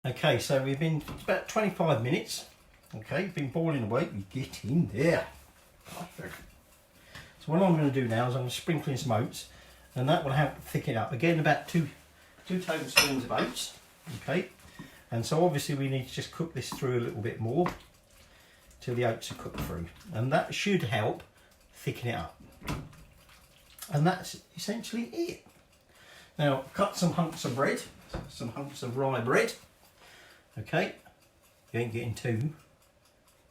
Okay, so we've been about 25 minutes. Okay, been boiling away. We get in there. Perfect. So what I'm going to do now is I'm going to sprinkle in some oats, and that will help thicken it up. Again, about two tablespoons of oats. Okay, and so obviously we need to just cook this through a little bit more till the oats are cooked through, and that should help thicken it up. And that's essentially it. Now, cut some hunks of bread, some hunks of rye bread. Okay, you ain't getting two.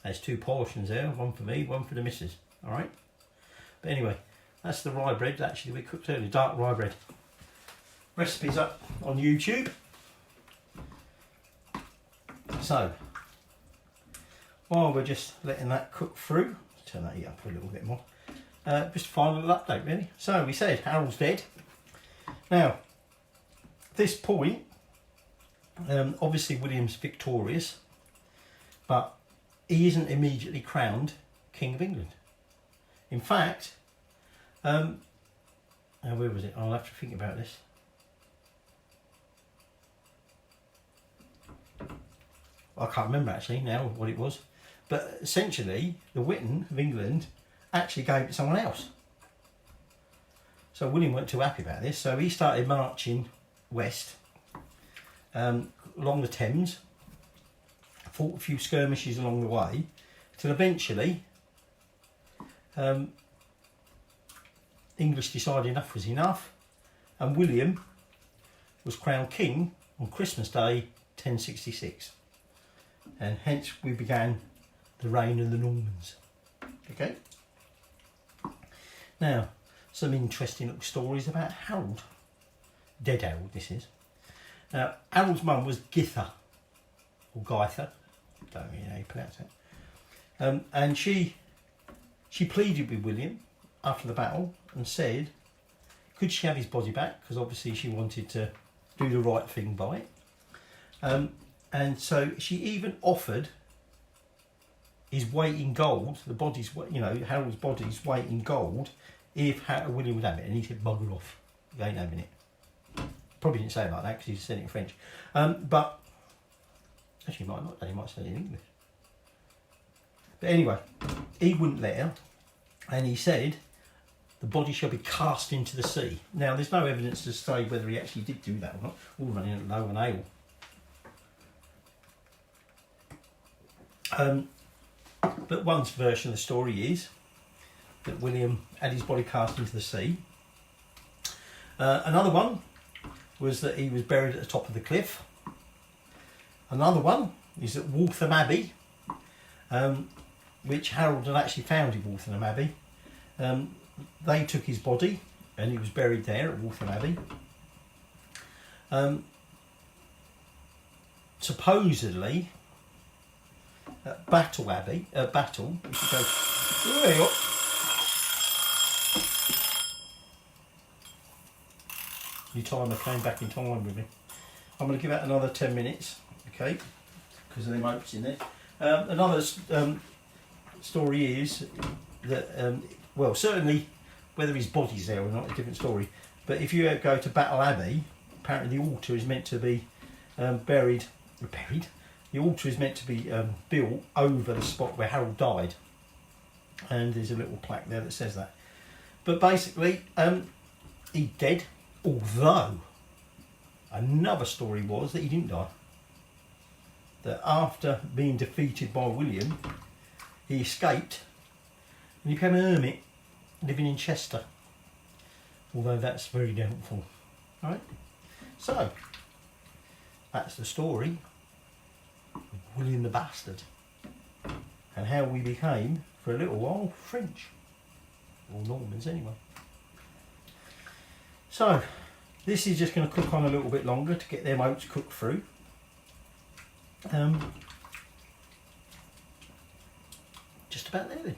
There's two portions there, one for me, one for the missus. All right. But anyway, that's the rye bread. Actually, we cooked earlier, dark rye bread. Recipes up on YouTube. So, while we're just letting that cook through, turn that heat up a little bit more. Just a final little update, really. So we said Harold's dead. Now, at this point, obviously William's victorious, but he isn't immediately crowned King of England. In fact, now where was it? I'll have to think about this. I can't remember actually now what it was, but essentially the Witan of England actually gave it to someone else. So William weren't too happy about this, so he started marching west along the Thames, fought a few skirmishes along the way, till eventually English decided enough was enough, and William was crowned king on Christmas Day 1066, and hence we began the reign of the Normans. Okay. Now, some interesting little stories about Harold. Dead Harold, this is. Now, Harold's mum was Githa, or Gytha, don't really know how you pronounce it. And she pleaded with William after the battle and said, could she have his body back? Because obviously she wanted to do the right thing by it. And so she even offered his weight in gold, the body's, you know, Harold's body's weight in gold, if William would have it. And he said, bugger off, you ain't having it. Probably didn't say it like that because he said it in French. But actually, he might not, he might say it in English. But anyway, he wouldn't let her, and he said, the body shall be cast into the sea. Now, there's no evidence to say whether he actually did do that or not. All running at low and ale. But one version of the story is that William had his body cast into the sea. Another one was that he was buried at the top of the cliff. Another one is at Waltham Abbey, which Harold had actually founded Waltham Abbey. They took his body and he was buried there at Waltham Abbey. Supposedly at Battle Abbey, Battle, if you go, there you go. Your timer came back in time with me. I'm going to give it another 10 minutes, okay, because of them oats in there. Another story is that, well, certainly whether his body's there or not, a different story. But if you go to Battle Abbey, apparently the altar is meant to be buried. The altar is meant to be built over the spot where Harold died, and there's a little plaque there that says that. But basically, he's dead. Although another story was that he didn't die. That after being defeated by William, he escaped and he became a hermit living in Chester. Although that's very doubtful. Alright? So, that's the story of William the Bastard and how we became, for a little while, French. Or Normans anyway. So, this is just going to cook on a little bit longer to get them oats cooked through. Just about there then.